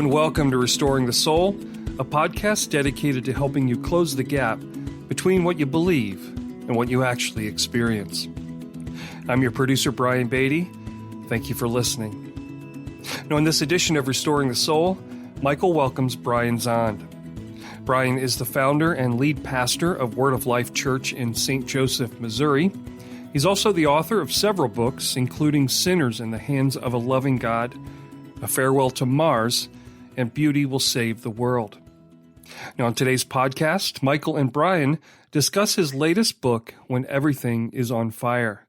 and welcome to Restoring the Soul, a podcast dedicated to helping you close the gap between what you believe and what you actually experience. I'm your producer, Brian Beatty. Thank you for listening. Now, in this edition of Restoring the Soul, Michael welcomes Brian Zahnd. Brian is the founder and lead pastor of Word of Life Church in St. Joseph, Missouri. He's also the author of several books, including Sinners in the Hands of a Loving God, A Farewell to Mars, and Beauty Will Save the World. Now, on today's podcast, Michael and Brian discuss his latest book, When Everything is on Fire,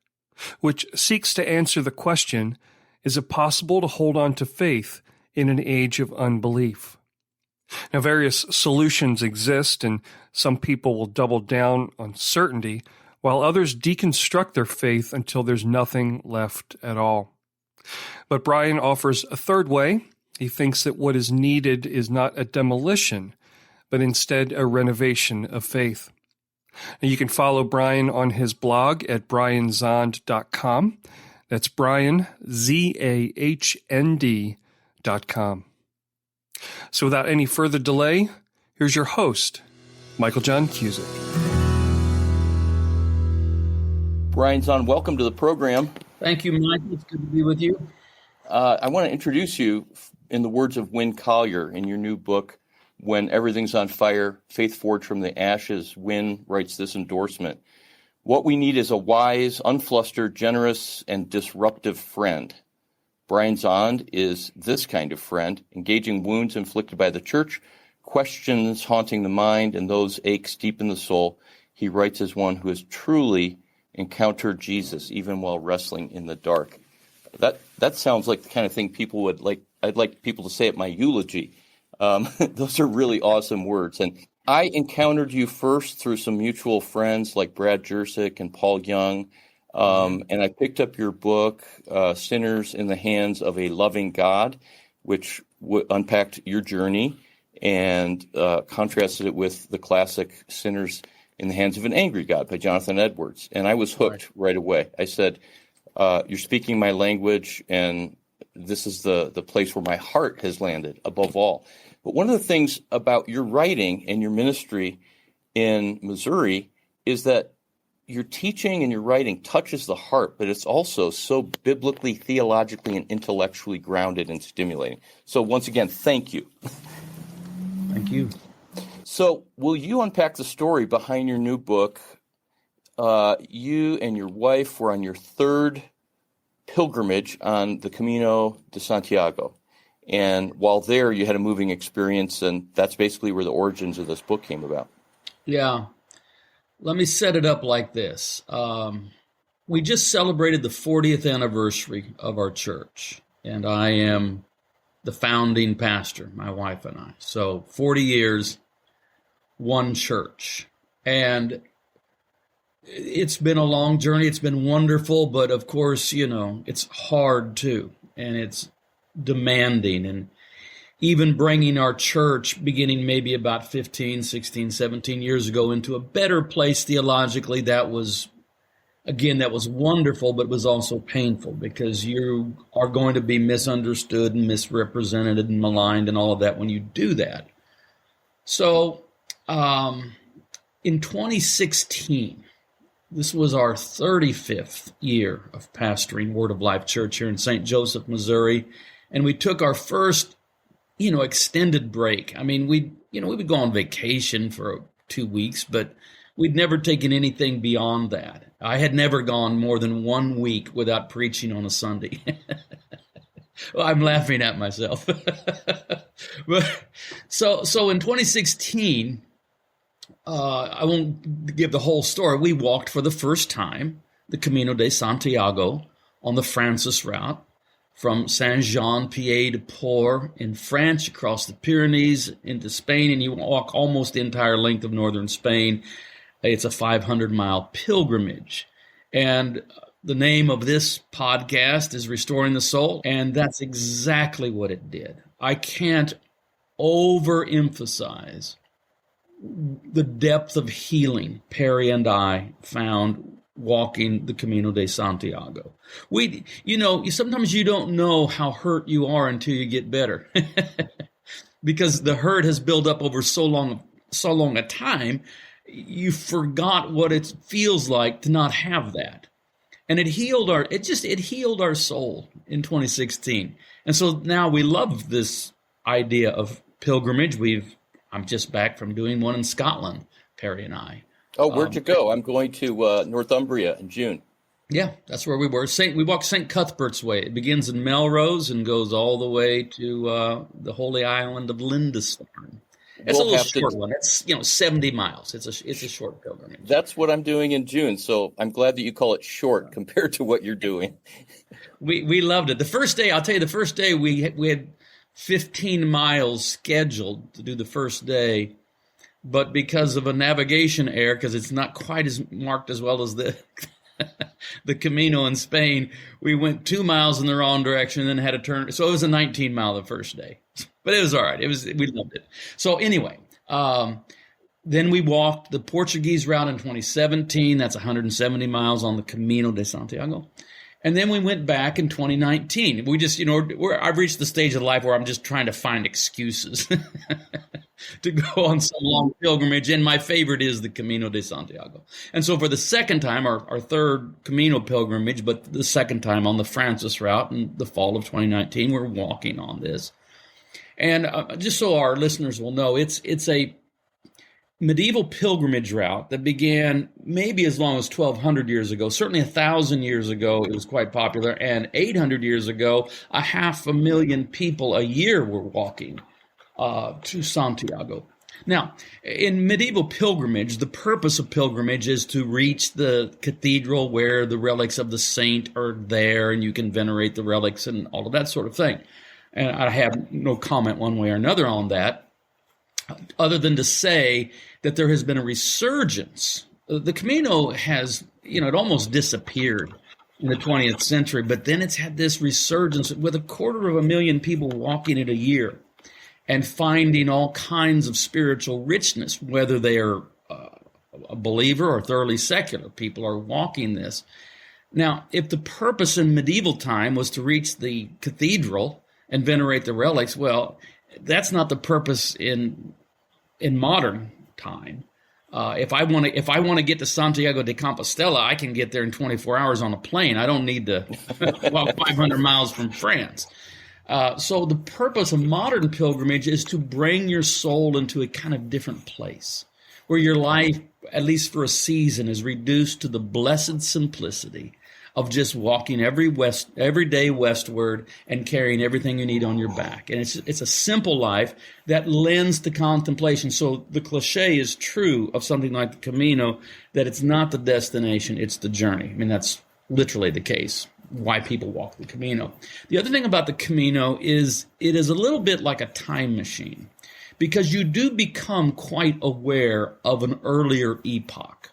which seeks to answer the question, is it possible to hold on to faith in an age of unbelief? Now, various solutions exist, and some people will double down on certainty, while others deconstruct their faith until there's nothing left at all. But Brian offers a third way. He thinks that what is needed is not a demolition, but instead a renovation of faith. And you can follow Brian on his blog at brianzahnd.com. That's Brian, ZAHND.com. So without any further delay, here's your host, Michael John Cusick. Brian Zahnd, welcome to the program. Thank you, Michael. It's good to be with you. I want to introduce you in the words of Win Collier in your new book, When Everything's on Fire, Faith Forged from the Ashes. Win writes this endorsement. What we need is a wise, unflustered, generous, and disruptive friend. Brian Zahnd is this kind of friend, engaging wounds inflicted by the church, questions haunting the mind, and those aches deep in the soul. He writes as one who has truly encountered Jesus, even while wrestling in the dark. That sounds like the kind of thing people would like. I'd like people to say at my eulogy. Those are really awesome words. And I encountered you first through some mutual friends like Brad Jersick and Paul Young. And I picked up your book, Sinners in the Hands of a Loving God, which unpacked your journey and contrasted it with the classic Sinners in the Hands of an Angry God by Jonathan Edwards. And I was hooked right away. I said, you're speaking my language, and this is the place where my heart has landed above all. But one of the things about your writing and your ministry in Missouri is that your teaching and your writing touches the heart, but it's also so biblically, theologically, and intellectually grounded and stimulating. So once again, thank you. Thank you. So will you unpack the story behind your new book? You and your wife were on your third pilgrimage on the Camino de Santiago. And while there, you had a moving experience, and that's basically where the origins of this book came about. Yeah. Let me set it up like this. We just celebrated the 40th anniversary of our church, and I am the founding pastor, my wife and I. So 40 years, one church. And it's been a long journey. It's been wonderful, but of course, it's hard too, and it's demanding. And even bringing our church, beginning maybe about 15, 16, 17 years ago, into a better place theologically, that was wonderful, but was also painful because you are going to be misunderstood and misrepresented and maligned and all of that when you do that. So in 2016, this was our 35th year of pastoring Word of Life Church here in St. Joseph, Missouri, and we took our first extended break. I mean, we would go on vacation for 2 weeks, but we'd never taken anything beyond that. I had never gone more than 1 week without preaching on a Sunday. Well, I'm laughing at myself. But so in 2016, I won't give the whole story. We walked for the first time the Camino de Santiago on the Francis route, from Saint-Jean-Pied de Port in France, across the Pyrenees into Spain, and you walk almost the entire length of northern Spain. It's a 500-mile pilgrimage. And the name of this podcast is Restoring the Soul, and that's exactly what it did. I can't overemphasize the depth of healing Perry and I found walking the Camino de Santiago. Sometimes you don't know how hurt you are until you get better. because the hurt has built up over so long a time, you forgot what it feels like to not have that. And it healed our soul in 2016. And so now we love this idea of pilgrimage. I'm just back from doing one in Scotland, Perry and I. Oh, where'd you go? I'm going to Northumbria in June. Yeah, that's where we were. We walked St. Cuthbert's Way. It begins in Melrose and goes all the way to the holy island of Lindisfarne. It's a little short one. It's 70 miles. It's a short pilgrimage. That's what I'm doing in June. So I'm glad that you call it short compared to what you're doing. We loved it. The first day, I'll tell you, the first day we had 15 miles scheduled to do the first day, but because of a navigation error, because it's not quite as marked as well as the the Camino in Spain, we went 2 miles in the wrong direction and then had to turn. So it was a 19-mile the first day, but it was all right. We loved it. So anyway, then we walked the Portuguese route in 2017. That's 170 miles on the Camino de Santiago. And then we went back in 2019. We just, I've reached the stage of life where I'm just trying to find excuses to go on some long pilgrimage. And my favorite is the Camino de Santiago. And so for the second time, our third Camino pilgrimage, but the second time on the Francis route in the fall of 2019, we're walking on this. And just so our listeners will know, it's a medieval pilgrimage route that began maybe as long as 1,200 years ago. Certainly 1,000 years ago, it was quite popular. And 800 years ago, 500,000 people a year were walking to Santiago. Now, in medieval pilgrimage, the purpose of pilgrimage is to reach the cathedral where the relics of the saint are there, and you can venerate the relics and all of that sort of thing. And I have no comment one way or another on that, other than to say that there has been a resurgence. The Camino has, it almost disappeared in the 20th century, but then it's had this resurgence with 250,000 people walking it a year and finding all kinds of spiritual richness, whether they are a believer or thoroughly secular. People are walking this. Now, if the purpose in medieval time was to reach the cathedral and venerate the relics, well, that's not the purpose in modern time. If I want to get to Santiago de Compostela, I can get there in 24 hours on a plane. I don't need to walk 500 miles from France. So the purpose of modern pilgrimage is to bring your soul into a kind of different place, where your life, at least for a season, is reduced to the blessed simplicity of just walking every day westward and carrying everything you need on your back. And it's a simple life that lends to contemplation. So the cliche is true of something like the Camino, that it's not the destination, it's the journey. I mean, that's literally the case, why people walk the Camino. The other thing about the Camino is it is a little bit like a time machine, because you do become quite aware of an earlier epoch.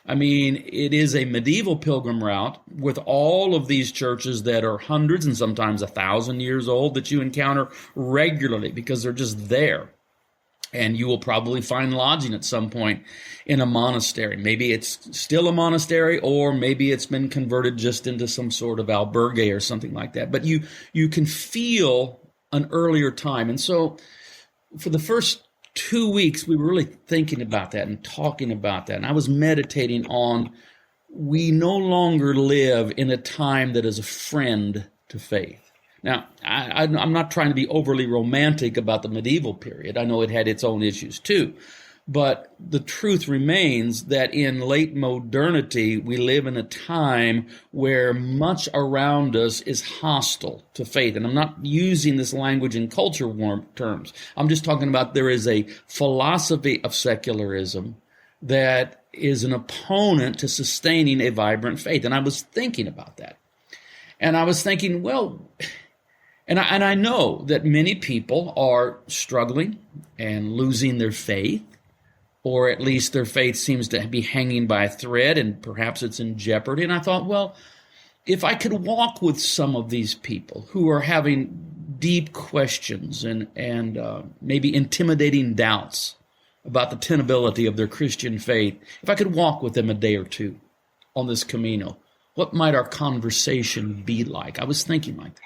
I mean, it is a medieval pilgrim route with all of these churches that are hundreds and sometimes 1,000 years old that you encounter regularly because they're just there. And you will probably find lodging at some point in a monastery. Maybe it's still a monastery, or maybe it's been converted just into some sort of albergue or something like that. But you can feel an earlier time. And so for the first 2 weeks, we were really thinking about that and talking about that. And I was meditating on, we no longer live in a time that is a friend to faith. Now, I'm not trying to be overly romantic about the medieval period. I know it had its own issues too. But the truth remains that in late modernity, we live in a time where much around us is hostile to faith. And I'm not using this language in culture war terms. I'm just talking about there is a philosophy of secularism that is an opponent to sustaining a vibrant faith. And I was thinking about that. And I was thinking, well, and I know that many people are struggling and losing their faith, or at least their faith seems to be hanging by a thread, and perhaps it's in jeopardy. And I thought, well, if I could walk with some of these people who are having deep questions and maybe intimidating doubts about the tenability of their Christian faith, if I could walk with them a day or two on this Camino, what might our conversation be like? I was thinking like that.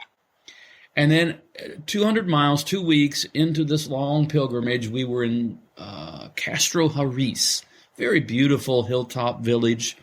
And then 200 miles, 2 weeks into this long pilgrimage, we were in Castro Harris, very beautiful hilltop village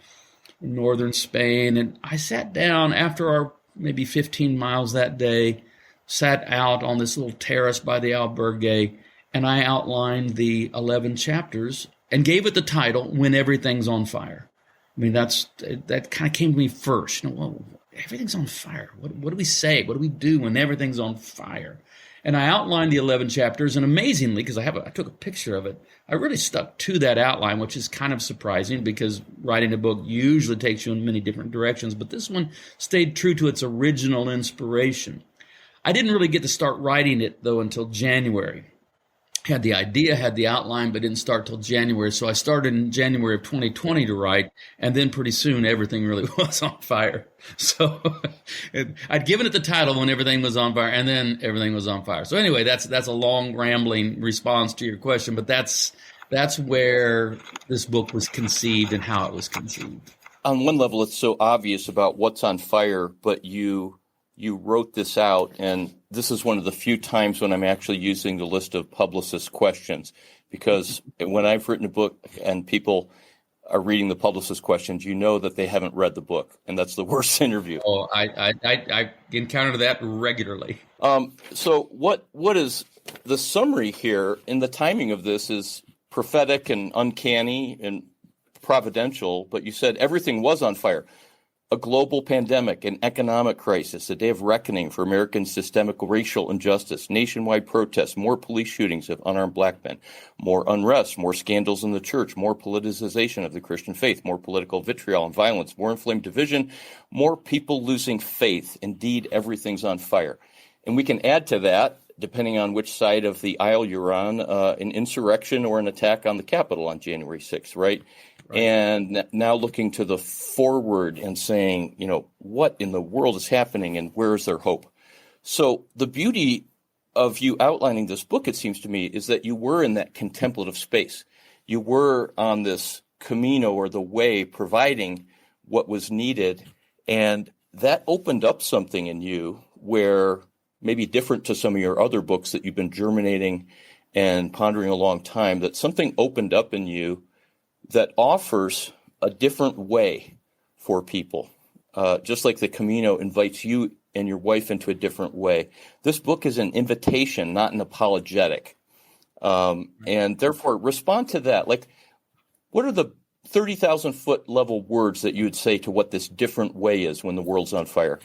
in northern Spain. And I sat down after our maybe 15 miles that day, sat out on this little terrace by the albergue, and I outlined the 11 chapters and gave it the title, When Everything's on Fire. I mean, that kind of came to me first. Well, everything's on fire. What do we say? What do we do when everything's on fire? And I outlined the 11 chapters, and amazingly, because I took a picture of it, I really stuck to that outline, which is kind of surprising because writing a book usually takes you in many different directions, but this one stayed true to its original inspiration. I didn't really get to start writing it, though, until January. Had the idea, had the outline, but didn't start till January. So I started in January of 2020 to write, and then pretty soon everything really was on fire. So I'd given it the title, When Everything Was on Fire, and then everything was on fire. So anyway, that's a long, rambling response to your question, but that's where this book was conceived and how it was conceived. On one level, it's so obvious about what's on fire, but you wrote this out, and this is one of the few times when I'm actually using the list of publicist questions, because when I've written a book and people are reading the publicist questions, you know that they haven't read the book, and that's the worst interview. Oh, I encounter that regularly. So what is the summary here, and the timing of this is prophetic and uncanny and providential, but you said everything was on fire. A global pandemic, an economic crisis, a day of reckoning for American systemic racial injustice, nationwide protests, more police shootings of unarmed black men, more unrest, more scandals in the church, more politicization of the Christian faith, more political vitriol and violence, more inflamed division, more people losing faith. Indeed, everything's on fire. And we can add to that, depending on which side of the aisle you're on, an insurrection or an attack on the Capitol on January 6th, right? Right. And now looking to the forward and saying, what in the world is happening and where is there hope? So the beauty of you outlining this book, it seems to me, is that you were in that contemplative space. You were on this Camino, or the way, providing what was needed. And that opened up something in you where, maybe different to some of your other books that you've been germinating and pondering a long time, that something opened up in you that offers a different way for people, just like the Camino invites you and your wife into a different way. This book is an invitation, not an apologetic. And therefore, respond to that. Like, what are the 30,000-foot level words that you would say to what this different way is when the world's on fire?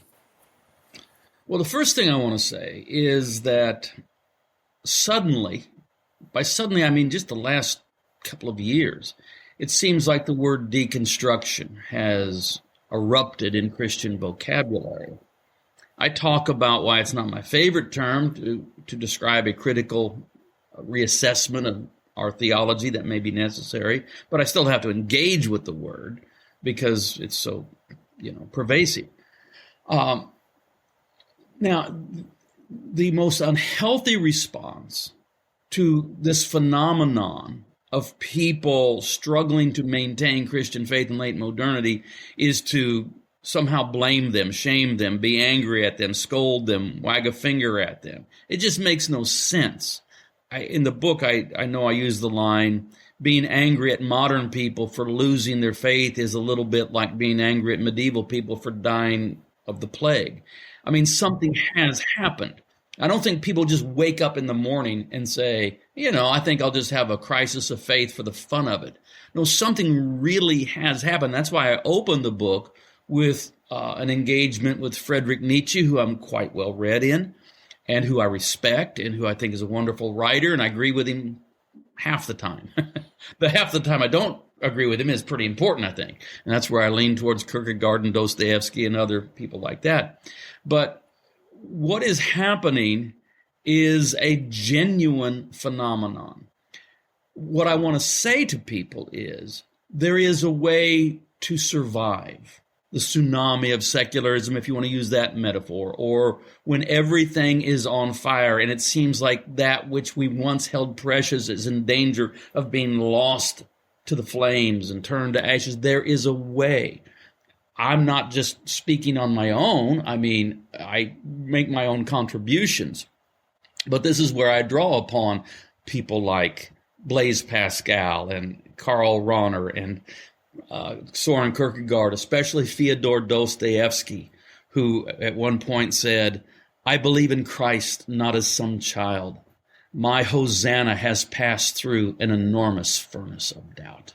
Well, the first thing I want to say is that suddenly, by suddenly I mean just the last couple of years, it seems like the word deconstruction has erupted in Christian vocabulary. I talk about why it's not my favorite term to describe a critical reassessment of our theology that may be necessary, but I still have to engage with the word because it's so, pervasive. Now, the most unhealthy response to this phenomenon of people struggling to maintain Christian faith in late modernity is to somehow blame them, shame them, be angry at them, scold them, wag a finger at them. It just makes no sense. In the book, I know I use the line, being angry at modern people for losing their faith is a little bit like being angry at medieval people for dying of the plague. I mean, something has happened. I don't think people just wake up in the morning and say, I think I'll just have a crisis of faith for the fun of it. No, something really has happened. That's why I opened the book with an engagement with Friedrich Nietzsche, who I'm quite well read in, and who I respect, and who I think is a wonderful writer, and I agree with him half the time. The half the time I don't agree with him is pretty important, I think. And that's where I lean towards Kierkegaard and Dostoevsky and other people like that. But what is happening is a genuine phenomenon. What I want to say to people is there is a way to survive the tsunami of secularism, if you want to use that metaphor, or when everything is on fire and it seems like that which we once held precious is in danger of being lost to the flames and turned to ashes. There is a way. I'm not just speaking on my own. I mean, I make my own contributions. But this is where I draw upon people like Blaise Pascal and Karl Rahner and Soren Kierkegaard, especially Fyodor Dostoevsky, who at one point said, "I believe in Christ not as some child. My Hosanna has passed through an enormous furnace of doubt."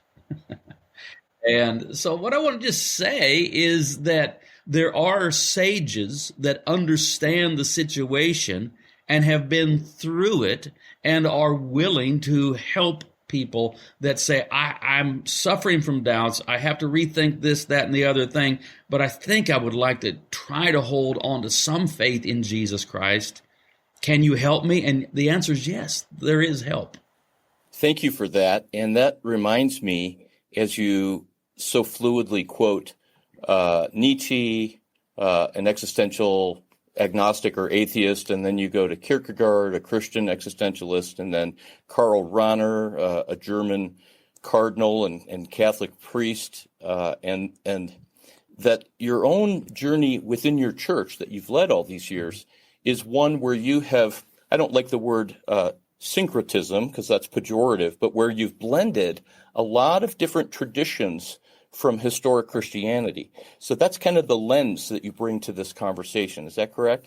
And so what I want to just say is that there are sages that understand the situation and have been through it and are willing to help people that say, I'm suffering from doubts. I have to rethink this, that, and the other thing, but I think I would like to try to hold on to some faith in Jesus Christ. Can you help me? And the answer is yes, there is help. Thank you for that. And that reminds me, as you so fluidly quote Nietzsche, an existential agnostic or atheist, and then you go to Kierkegaard, a Christian existentialist, and then Karl Rahner, a German cardinal and Catholic priest, and that your own journey within your church that you've led all these years is one where you have, I don't like the word syncretism because that's pejorative, but where you've blended a lot of different traditions from historic Christianity. So that's kind of the lens that you bring to this conversation. Is that correct?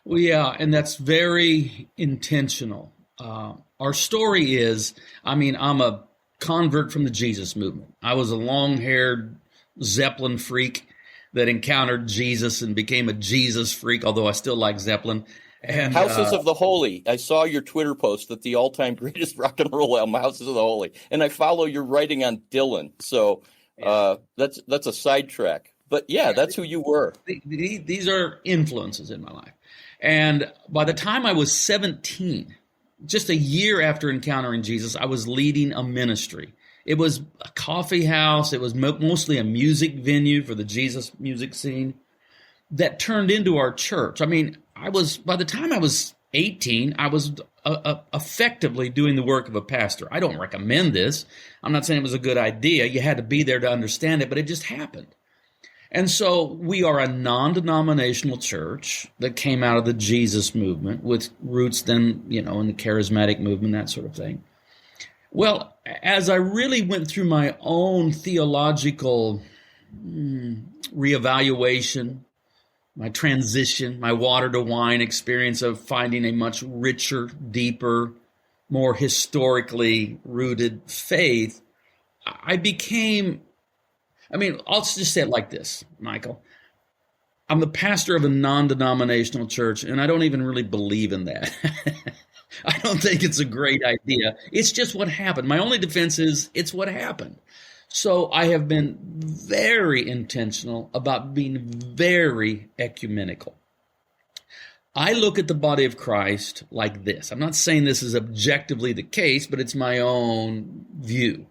Well, yeah, and that's very intentional. Our story is, I'm a convert from the Jesus movement. I was a long-haired Zeppelin freak that encountered Jesus and became a Jesus freak, although I still like Zeppelin. And Houses of the Holy. I saw your Twitter post that the all-time greatest rock and roll album, Houses of the Holy. And I follow your writing on Dylan. So that's a sidetrack. But yeah, that's who you were. These are influences in my life. And by the time I was 17, just a year after encountering Jesus, I was leading a ministry. It was a coffee house. It was mostly a music venue for the Jesus music scene that turned into our church. I mean, by the time I was 18, I was effectively doing the work of a pastor. I don't recommend this. I'm not saying it was a good idea. You had to be there to understand it, but it just happened. And so we are a non-denominational church that came out of the Jesus movement with roots then, in the charismatic movement, that sort of thing. Well, as I really went through my own theological reevaluation, my transition, my water to wine experience of finding a much richer, deeper, more historically rooted faith, I'll just say it like this, Michael. I'm the pastor of a non-denominational church, and I don't even really believe in that. I don't think it's a great idea. It's just what happened. My only defense is it's what happened. So I have been very intentional about being very ecumenical. I look at the body of Christ like this. I'm not saying this is objectively the case, but it's my own view.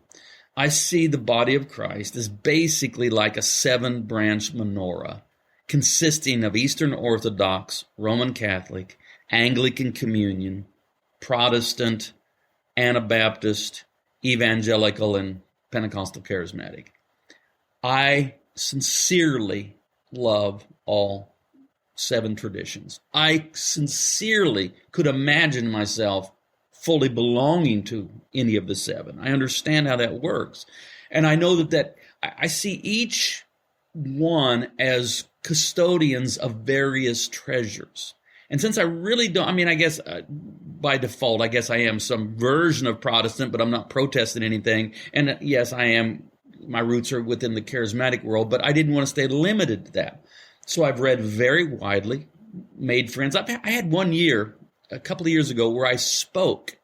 I see the body of Christ as basically like a 7-branch menorah consisting of Eastern Orthodox, Roman Catholic, Anglican Communion, Protestant, Anabaptist, Evangelical, and Pentecostal Charismatic. I sincerely love all 7 traditions. I sincerely could imagine myself fully belonging to any of the 7. I understand how that works. And I know that I see each one as custodians of various treasures. And since I really don't, I guess by default, I guess I am some version of Protestant, but I'm not protesting anything. And yes, my roots are within the charismatic world, but I didn't want to stay limited to that. So I've read very widely, made friends. I had one year, a couple of years ago, where I spoke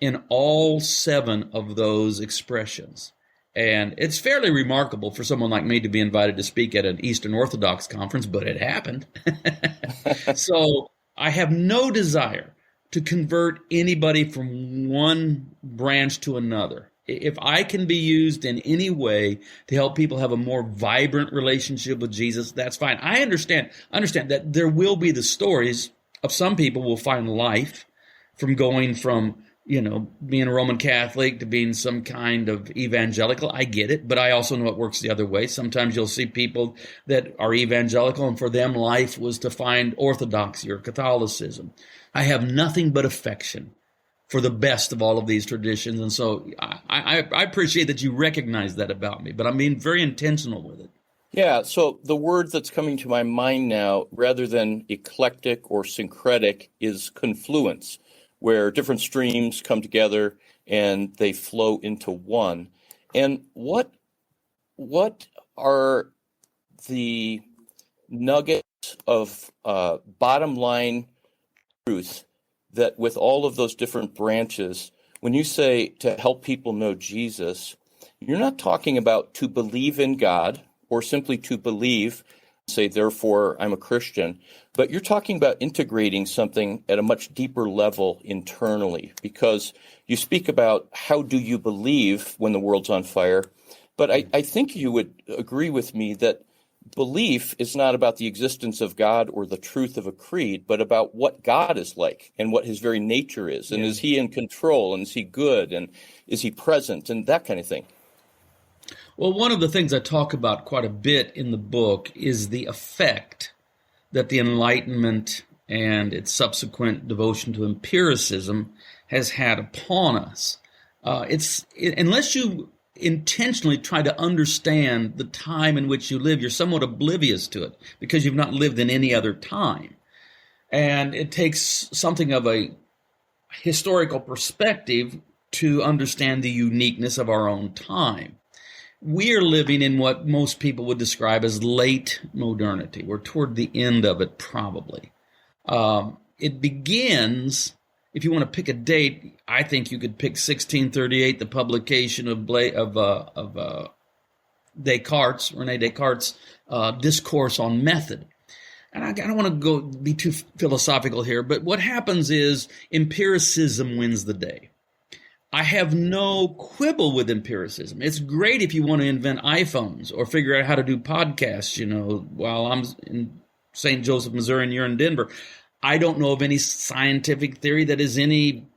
in all 7 of those expressions. And it's fairly remarkable for someone like me to be invited to speak at an Eastern Orthodox conference, but it happened. So I have no desire to convert anybody from one branch to another. If I can be used in any way to help people have a more vibrant relationship with Jesus, that's fine. I understand that there will be the stories of some people will find life from going from being a Roman Catholic to being some kind of evangelical. I get it, but I also know it works the other way. Sometimes you'll see people that are evangelical, and for them, life was to find orthodoxy or Catholicism. I have nothing but affection for the best of all of these traditions, and so I appreciate that you recognize that about me, but I'm being very intentional with it. Yeah, so the word that's coming to my mind now, rather than eclectic or syncretic, is confluence, where different streams come together and they flow into one. And what are the nuggets of bottom line truth that with all of those different branches, when you say to help people know Jesus, you're not talking about to believe in God or simply to believe, say, therefore, I'm a Christian, but you're talking about integrating something at a much deeper level internally, because you speak about how do you believe when the world's on fire, but I think you would agree with me that belief is not about the existence of God or the truth of a creed, but about what God is like and what his very nature is, and is he in control, and is he good, and is he present, and that kind of thing. Well, one of the things I talk about quite a bit in the book is the effect that the Enlightenment and its subsequent devotion to empiricism has had upon us. Unless you intentionally try to understand the time in which you live, you're somewhat oblivious to it because you've not lived in any other time. And it takes something of a historical perspective to understand the uniqueness of our own time. We're living in what most people would describe as late modernity. We're toward the end of it, probably. It begins, if you want to pick a date, I think you could pick 1638, the publication of Descartes, Rene Descartes' Discourse on Method. And I don't want to be too philosophical here, but what happens is empiricism wins the day. I have no quibble with empiricism. It's great if you want to invent iPhones or figure out how to do podcasts, while I'm in St. Joseph, Missouri, and you're in Denver. I don't know of any scientific theory that is any,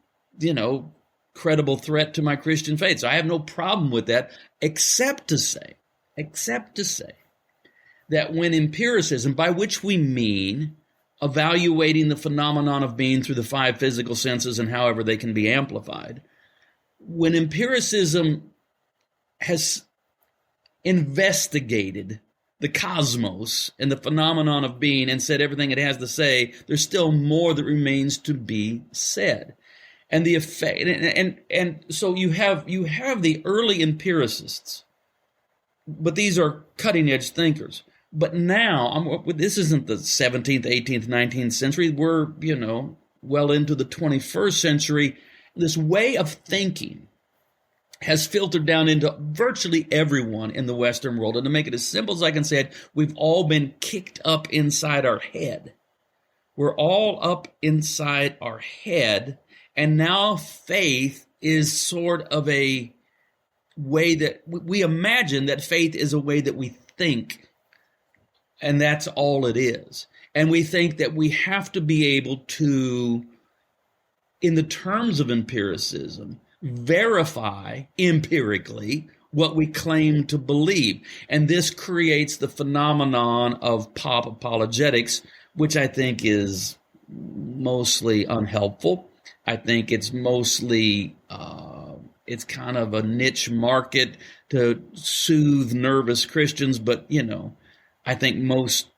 credible threat to my Christian faith. So I have no problem with that, except to say that when empiricism, by which we mean evaluating the phenomenon of being through the five physical senses and however they can be amplified, when empiricism has investigated the cosmos and the phenomenon of being and said everything it has to say, there's still more that remains to be said. And the effect, and so you have the early empiricists, but these are cutting edge thinkers. But now, this isn't the 17th, 18th, 19th century. We're, well into the 21st century. This way of thinking has filtered down into virtually everyone in the Western world. And to make it as simple as I can say it, we've all been kicked up inside our head. We're all up inside our head. And now faith is sort of a way that we imagine that faith is a way that we think. And that's all it is. And we think that we have to be able to, in the terms of empiricism, verify empirically what we claim to believe. And this creates the phenomenon of pop apologetics, which I think is mostly unhelpful. I think it's mostly, it's kind of a niche market to soothe nervous Christians. But, I think most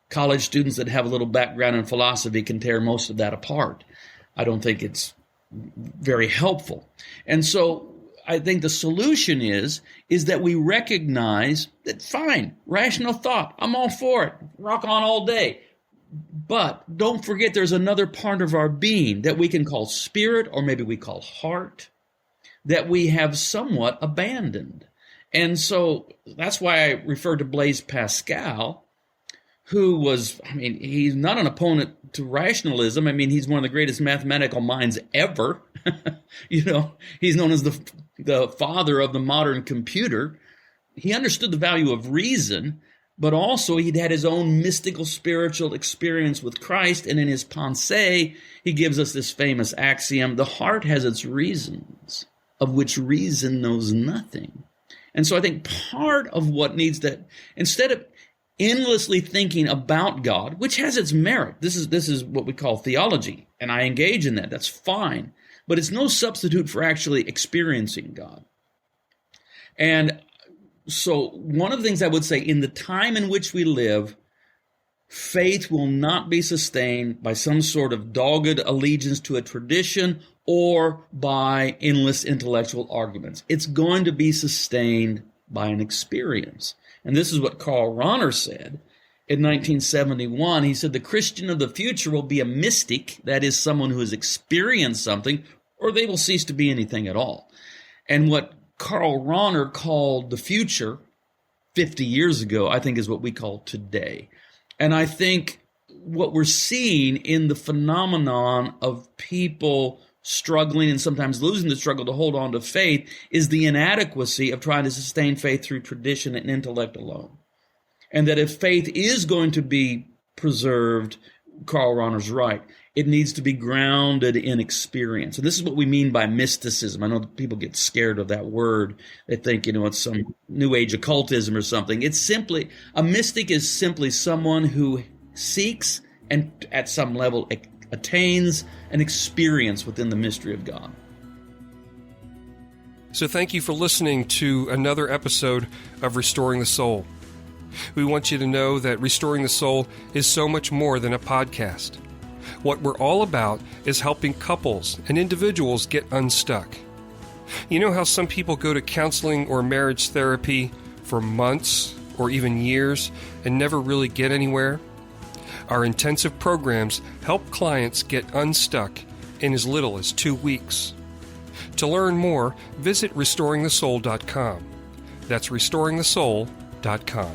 college students that have a little background in philosophy can tear most of that apart. I don't think it's very helpful. And so I think the solution is that we recognize that, fine, rational thought, I'm all for it, rock on all day. But don't forget there's another part of our being that we can call spirit, or maybe we call heart, that we have somewhat abandoned. And so that's why I refer to Blaise Pascal, who was, he's not an opponent to rationalism. He's one of the greatest mathematical minds ever. He's known as the father of the modern computer. He understood the value of reason, but also he'd had his own mystical spiritual experience with Christ. And in his Pensée, he gives us this famous axiom: the heart has its reasons, of which reason knows nothing. And so I think part of what needs to, instead of endlessly thinking about God, which has its merit, this is what we call theology, and I engage in that, that's fine, but it's no substitute for actually experiencing God. And so one of the things I would say, in the time in which we live, faith will not be sustained by some sort of dogged allegiance to a tradition or by endless intellectual arguments. It's going to be sustained by an experience. And this is what Karl Rahner said in 1971. He said, the Christian of the future will be a mystic, that is, someone who has experienced something, or they will cease to be anything at all. And what Karl Rahner called the future 50 years ago, I think is what we call today. And I think what we're seeing in the phenomenon of people struggling and sometimes losing the struggle to hold on to faith is the inadequacy of trying to sustain faith through tradition and intellect alone. And that if faith is going to be preserved, Karl Rahner's right, it needs to be grounded in experience. And this is what we mean by mysticism. I know people get scared of that word. They think, it's some new age occultism or something. It's simply, a mystic is simply someone who seeks and at some level attains an experience within the mystery of God. So thank you for listening to another episode of Restoring the Soul. We want you to know that Restoring the Soul is so much more than a podcast. What we're all about is helping couples and individuals get unstuck. You know how some people go to counseling or marriage therapy for months or even years and never really get anywhere? Our intensive programs help clients get unstuck in as little as 2 weeks. To learn more, visit restoringthesoul.com. That's restoringthesoul.com.